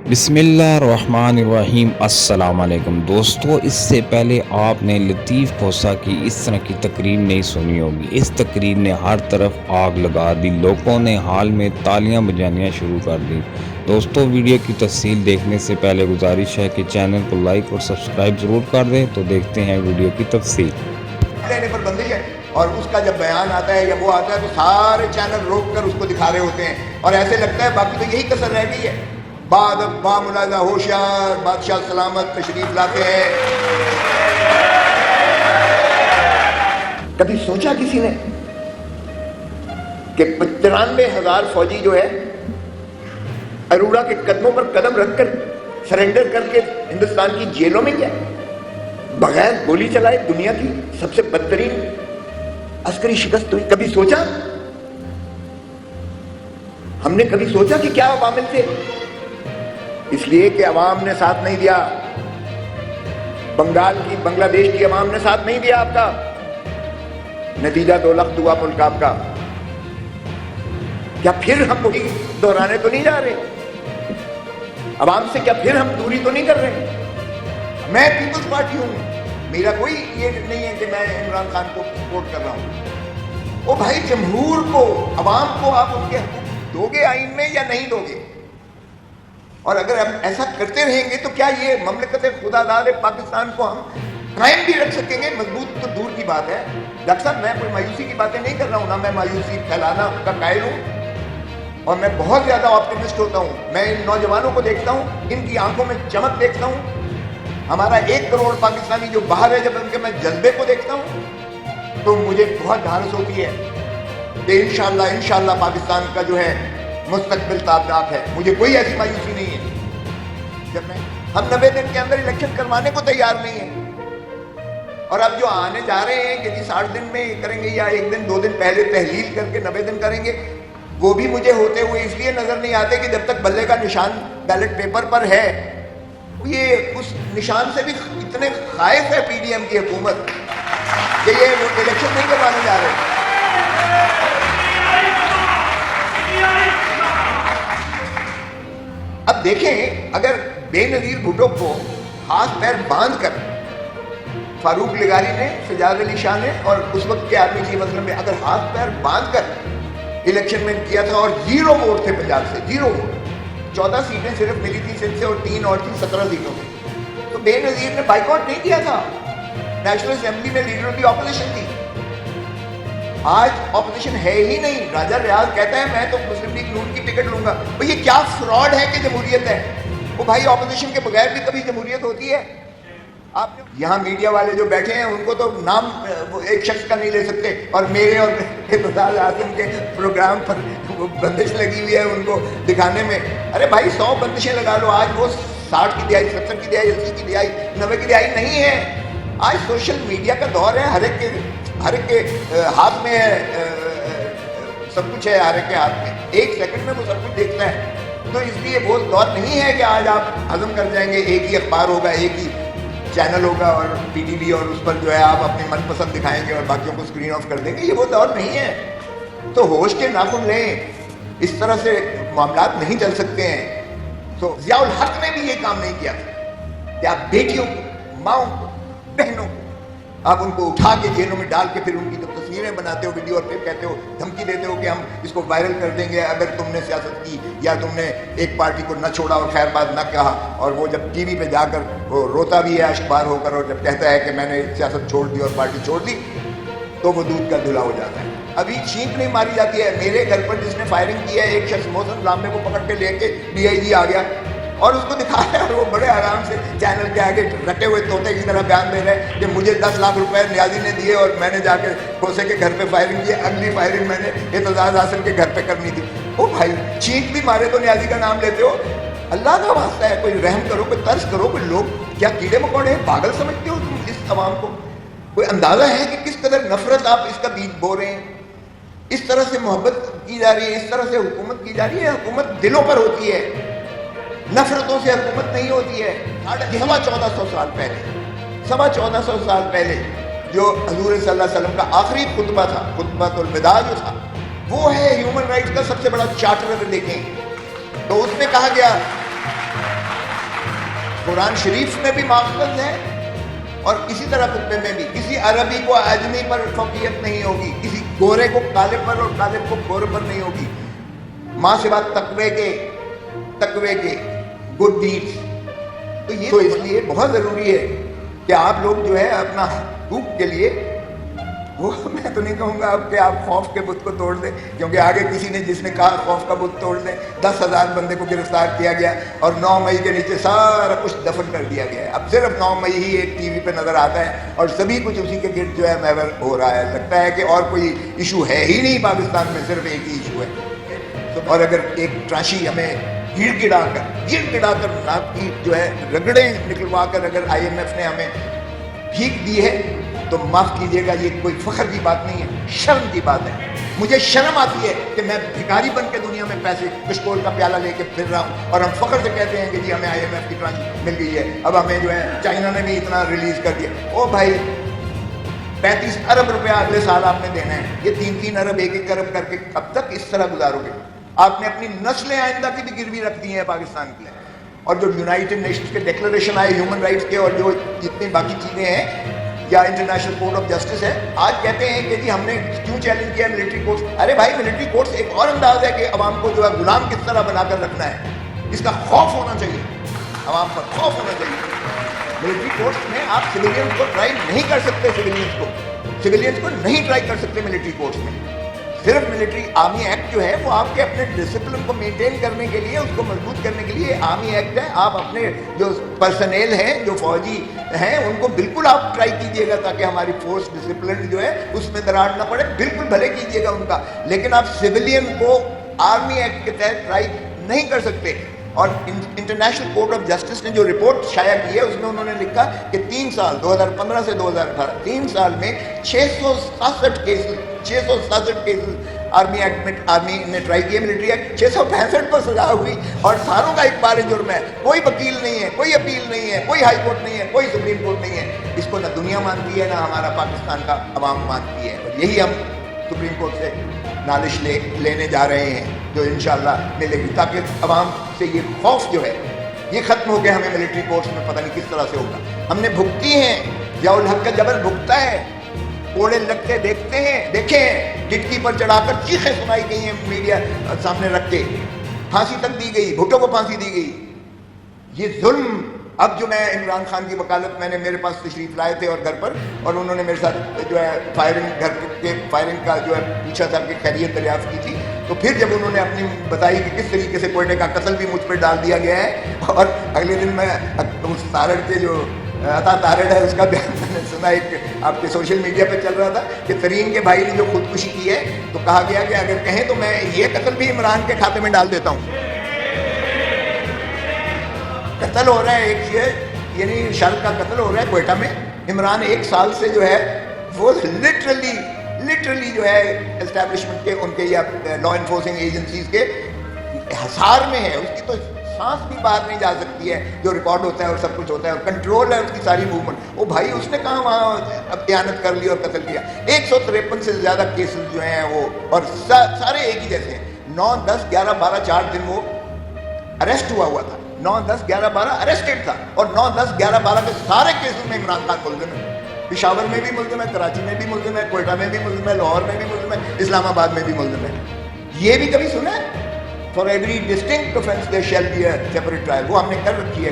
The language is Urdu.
بسم اللہ الرحمن الرحیم۔ السلام علیکم دوستو، اس سے پہلے آپ نے لطیف کھوسہ کی اس طرح کی تقریر نہیں سنی ہوگی۔ اس تقریر نے ہر طرف آگ لگا دی، لوگوں نے حال میں تالیاں بجانیاں شروع کر دی۔ دوستو، ویڈیو کی تفصیل دیکھنے سے پہلے گزارش ہے کہ چینل کو لائک اور سبسکرائب ضرور کر دیں۔ تو دیکھتے ہیں ویڈیو کی تفصیل۔ لینے پر بندش ہے، اور اس کا جب بیان آتا ہے یا وہ آتا ہے تو سارے چینل روک کر اس کو دکھا رہے ہوتے ہیں، اور ایسے لگتا ہے باقی تو یہی کسر رہ گئی ہے۔ بعد با ملاحظہ ہوشیار بادشاہ سلامت تشریف لاتے ہیں۔ کبھی سوچا کسی نے کہ 93,000 فوجی جو ہے اروڑا کے قدموں پر قدم رکھ کر سرنڈر کر کے ہندوستان کی جیلوں میں گیا بغیر گولی چلائے؟ دنیا کی سب سے بدترین عسکری شکست ہوئی۔ کبھی سوچا؟ ہم نے کبھی سوچا کہ کیا عوامل تھے؟ اس لیے کہ عوام نے ساتھ نہیں دیا، بنگال کی بنگلہ دیش کی عوام نے ساتھ نہیں دیا آپ کا، نتیجہ 2 لخت ہوا ملک آپ کا۔ کیا پھر ہم وہی دہرانے تو نہیں جا رہے؟ عوام سے کیا پھر ہم دوری تو نہیں کر رہے؟ میں پیپلز پارٹی ہوں، میرا کوئی یہ نہیں ہے کہ میں عمران خان کو سپورٹ کر رہا ہوں۔ وہ بھائی جمہور کو، عوام کو آپ ان کے حقوق دو گے آئین میں یا نہیں دو گے؟ اور اگر ہم ایسا کرتے رہیں گے تو کیا یہ مملکت خدا دار پاکستان کو ہم قائم بھی رکھ سکیں گے؟ مضبوط تو دور کی بات ہے۔ ڈاکٹر صاحب، میں کوئی مایوسی کی باتیں نہیں کر رہا ہوں، نہ میں مایوسی پھیلانا کا قائل ہوں، اور میں بہت زیادہ آپٹیمسٹ ہوتا ہوں۔ میں ان نوجوانوں کو دیکھتا ہوں، ان کی آنکھوں میں چمک دیکھتا ہوں۔ ہمارا 1 کروڑ پاکستانی جو باہر ہے، جب ان کے میں جذبے کو دیکھتا ہوں تو مجھے بہت ڈھارس ہوتی ہے کہ انشاءاللہ پاکستان کا جو ہے مستقبل تابناک ہے۔ مجھے کوئی ایسی مایوسی نہیں ہے۔ جب ہم 90 دن کے اندر الیکشن کروانے کو تیار نہیں ہیں، اور اب جو آنے جا رہے ہیں کہ جی 60 دن میں کریں گے یا 1 دن 2 دن پہلے تحلیل کر کے 90 دن کریں گے، وہ بھی مجھے ہوتے ہوئے اس لیے نظر نہیں آتے کہ جب تک بلے کا نشان بیلٹ پیپر پر ہے، یہ اس نشان سے بھی اتنے خائف ہے پی ڈی ایم کی حکومت کہ یہ وہ الیکشن نہیں کروانے جا رہے۔ اب دیکھیں، اگر بے نظیر بھٹو کو ہاتھ پیر باندھ کر فاروق لغاری نے، سجاد علی شاہ نے اور اس وقت کے آرمی چیف اسلم نے اگر ہاتھ پیر باندھ کر الیکشن میں کیا تھا، اور 0 ووٹ تھے پنجاب سے، 0 ووٹ، 14 سیٹیں صرف ملی تھی سندھ سے اور 3 اور تھی 17 سیٹوں میں، تو بے نظیر نے بائیکاٹ نہیں کیا تھا۔ نیشنل اسمبلی میں لیڈر آف دی اپوزیشن تھی۔ آج اپوزیشن ہے ہی نہیں۔ راجہ ریاض کہتا ہے میں تو مسلم لیگ نون کی ٹکٹ لوں گا۔ یہ کیا فراڈ ہے کہ جمہوریت ہے؟ وہ بھائی اپوزیشن کے بغیر بھی کبھی جمہوریت ہوتی ہے؟ آپ یہاں میڈیا والے جو بیٹھے ہیں ان کو تو نام ایک شخص کا نہیں لے سکتے، اور میرے اور ابتدال اعظم کے پروگرام پر وہ بندش لگی ہوئی ہے ان کو دکھانے میں۔ ارے بھائی 100 بندشیں لگا لو، آج وہ 60 کی دہائی، 70 کی دہائی، 80 کی دہائی، 90 کی دہائی نہیں ہے۔ آج سوشل میڈیا کا دور ہے، ہر ایک کے ہاتھ میں سب کچھ ہے، ہر ایک کے ہاتھ میں، 1 سیکنڈ میں وہ سب کچھ دیکھتا ہے۔ تو اس لیے وہ دور نہیں ہے کہ آج آپ ہضم کر جائیں گے، ایک ہی اخبار ہوگا، ایک ہی چینل ہوگا اور پی ٹی وی، اور اس پر جو ہے آپ اپنی من پسند دکھائیں گے اور باقیوں کو اسکرین آف کر دیں گے۔ یہ وہ دور نہیں ہے۔ تو ہوش کے ناخن لیں، اس طرح سے معاملات نہیں چل سکتے ہیں۔ تو ضیاء الحق نے بھی یہ کام نہیں کیا تھا کہ آپ بیٹیوں کو، ماؤں کو، بہنوں کو آپ ان کو اٹھا کے جیلوں میں ڈال کے پھر ان کی جب تصویریں بناتے ہو ویڈیو، اور پھر کہتے ہو، دھمکی دیتے ہو کہ ہم اس کو وائرل کر دیں گے اگر تم نے سیاست کی یا تم نے ایک پارٹی کو نہ چھوڑا اور خیر بات نہ کہا۔ اور وہ جب ٹی وی پہ جا کر وہ روتا بھی ہے اشکبار ہو کر، اور جب کہتا ہے کہ میں نے سیاست چھوڑ دی اور پارٹی چھوڑ دی، تو وہ دودھ کا دھلا ہو جاتا ہے۔ ابھی چھینک نہیں ماری جاتی ہے۔ میرے گھر پر جس نے فائرنگ کی ہے، ایک شخص محسن لامبے کو پکڑ کے لے کے ڈی آئی جی آ گیا اور اس کو دکھایا، اور وہ بڑے آرام سے چینل کے آگے رٹے ہوئے طوطے کی طرح بیان دے رہے ہیں کہ مجھے 10 لاکھ روپے نیازی نے دیے اور میں نے جا کے کھوسے کے گھر پہ فائرنگ کی، اگلی فائرنگ میں نے اعتزاز حاصل کے گھر پہ کرنی تھی۔ او بھائی، چینک بھی مارے تو نیازی کا نام لیتے ہو؟ اللہ کا واسطہ ہے، کوئی رحم کرو، کوئی ترس کرو۔ کوئی لوگ کیا کیڑے مکوڑے ہیں؟ پاگل سمجھتے ہو تم اس عوام کو؟ کوئی اندازہ ہے کہ کس قدر نفرت آپ اس کا بیج بو رہے ہیں؟ اس طرح سے محبت کی جا رہی ہے، اس طرح سے حکومت کی جا رہی ہے۔ حکومت دلوں پر ہوتی ہے، نفرتوں سے حکومت نہیں ہوتی ہے۔ 1450 سال پہلے، 1450 سال پہلے جو حضور صلی اللہ علیہ وسلم کا آخری خطبہ تھا، خطبۃ الوداع جو تھا، وہ ہے ہیومن رائٹس کا سب سے بڑا چارٹر۔ اگر دیکھیں تو اس میں کہا گیا قرآن شریف میں بھی ماخذ ہے اور اسی طرح خطبے میں بھی. کسی عربی کو اجمی پر فوقیت نہیں ہوگی, کسی گورے کو کالے پر اور کالے کو گورے پر نہیں ہوگی. ماں سے بات تقوی کے گڈ ڈیڈس. تو یہ تو اس لیے بہت ضروری ہے کہ آپ لوگ جو ہے اپنا حقوق کے لیے, وہ میں تو نہیں کہوں گا اب کہ آپ خوف کے بت کو توڑ دیں, کیونکہ آگے کسی نے جس نے کہا خوف کا بت توڑ دیں, 10,000 بندے کو گرفتار کیا گیا اور 9 مئی کے نیچے سارا کچھ دفن کر دیا گیا ہے. اب صرف 9 مئی ہی ایک ٹی وی پہ نظر آتا ہے اور سبھی کچھ اسی کے گرد جو ہے محور ہو رہا ہے. لگتا ہے کہ اور کوئی ایشو ہے ہی نہیں پاکستان میں, صرف ایک ہی ایشو ہے. اور اگر ایک تراشی ہمیں گڑ گڑا کر ناک کی جو ہے رگڑیں نکلوا کر اگر IMF نے ہمیں بھیک دی ہے تو معاف کیجیے گا, یہ کوئی فخر کی بات نہیں ہے, شرم کی بات ہے. مجھے شرم آتی ہے کہ میں بھکاری بن کے دنیا میں پیسے کشکول کا پیالہ لے کے پھر رہا ہوں اور ہم فخر سے کہتے ہیں کہ جی ہمیں IMF کی تراشی مل گئی ہے. اب ہمیں جو ہے چائنا نے بھی اتنا ریلیز کر دیا. او بھائی 35 ارب روپیہ اگلے سال آپ نے دینا ہے, یہ 3 ارب 1 ارب کر کے اب تک اس طرح گزارو گے. آپ نے اپنی نسلیں آئندہ کی بھی گروی رکھ دی ہیں پاکستان کے لیے. اور جو یونائٹڈ نیشنز کے ڈکلریشن آئے ہیومن رائٹس کے اور جو جتنی باقی چیزیں ہیں یا انٹرنیشنل کورٹ آف جسٹس ہے, آج کہتے ہیں کہ جی ہم نے کیوں چیلنج کیا ملٹری کورٹس. ارے بھائی ملٹری کورٹس ایک اور انداز ہے کہ عوام کو جو ہے غلام کس طرح بنا کر رکھنا ہے, اس کا خوف ہونا چاہیے, عوام پر خوف ہونا چاہیے. ملٹری کورٹس میں آپ سویلینس کو ٹرائی نہیں کر سکتے, سویلینس کو نہیں ٹرائی کر سکتے ملٹری کورٹس میں. صرف ملٹری آرمی ایکٹ جو ہے وہ آپ کے اپنے ڈسپلن کو مینٹین کرنے کے لیے, اس کو مضبوط کرنے کے لیے آرمی ایکٹ ہے. آپ اپنے جو پرسنل ہیں, جو فوجی ہیں, ان کو بالکل آپ ٹرائی کیجئے گا تاکہ ہماری فورس ڈسپلن جو ہے اس میں دراڑ نہ پڑے, بالکل بھلے کیجئے گا ان کا. لیکن آپ سویلین کو آرمی ایکٹ کے تحت ٹرائی نہیں کر سکتے. اور انٹرنیشنل کورٹ آف جسٹس نے جو رپورٹ شائع کی ہے اس میں انہوں نے لکھا کہ 3 سال 2015 سے 2018 3 سال میں 667 کیسز آرمی ایکٹ میں آرمی نے ٹرائی کیے. ملٹری ایکٹ 665 پر سزا ہوئی اور ساروں کا ایک بار جرم ہے. کوئی وکیل نہیں ہے, کوئی اپیل نہیں ہے, کوئی ہائی کورٹ نہیں ہے, کوئی سپریم کورٹ نہیں ہے. اس کو نہ دنیا مانتی ہے نہ ہمارا پاکستان کا عوام مانتی ہے. اور یہی ہم سپریم کورٹ سے نالش لینے جا رہے ہیں جو انشاءاللہ ملے گی, تاکہ عوام سے یہ خوف جو ہے یہ ختم ہو کے ہمیں ملٹری کورٹس میں پتہ نہیں کس طرح سے ہوگا. ہم نے بھگتی ہیں, ضیاء الحق کا جبر بھگتا ہے, کوڑے لگتے دیکھے ہیں, ڈٹکی پر چڑھا کر چیخیں سنائی گئی ہیں میڈیا سامنے رکھ کے, پھانسی تک دی گئی, بھٹو کو پھانسی دی گئی. یہ ظلم. اب جو میں عمران خان کی وکالت, میں نے میرے پاس تشریف لائے تھے اور گھر پر, اور انہوں نے میرے ساتھ جو ہے گھر کے فائرنگ کا جو ہے پوچھا تھا کہ خیریت دریافت کی تھی. تو پھر جب انہوں نے اپنی بتائی کہ کس طریقے سے کوئٹے کا قتل بھی مجھ پہ ڈال دیا گیا ہے, اور اگلے دن میں اس تارڑ کے جو عطا تارڑ ہے اس کا بیان میں نے سنا, ایک آپ کے سوشل میڈیا پہ چل رہا تھا کہ ترین کے بھائی نے جو خودکشی کی ہے تو کہا گیا کہ اگر کہیں تو میں یہ قتل بھی عمران کے کھاتے میں ڈال دیتا ہوں. قتل ہو رہا ہے ایک یعنی شرک کا قتل ہو رہا ہے کوئٹہ میں. عمران 1 سال سے جو ہے وہ لٹرلی جو ہے اسٹیبلشمنٹ کے ان کے یا لا انفورسنگ ایجنسیز کے حصار میں ہے. اس کی تو سانس بھی باہر نہیں جا سکتی ہے, جو ریکارڈ ہوتا ہے اور سب کچھ ہوتا ہے اور کنٹرول ہے اس کی ساری موومنٹ. وہ بھائی اس نے کہاں وہاں خیانت کر لی اور قتل کیا. 153 سے زیادہ کیسز جو ہیں وہ, اور سارے ایک ہی جیسے ہیں. 9, 10, 11, 12 4 دن وہ اریسٹ ہوا تھا. 9, 10, 11, 12 اریسٹڈ تھا, اور 9, 10, 11, 12 کے سارے کیسز میں عمران خان ملزم ہے. پشاور میں بھی ملزم ہے, کراچی میں بھی ملزم ہے, کوئٹہ میں بھی ملزم ہے, لاہور میں بھی ملزم ہے, اسلام آباد میں بھی ملزم ہے. یہ بھی کبھی سنا ہے؟ For every distinct offense there shall be a separate trial. وہ ہم نے کر رکھی ہے.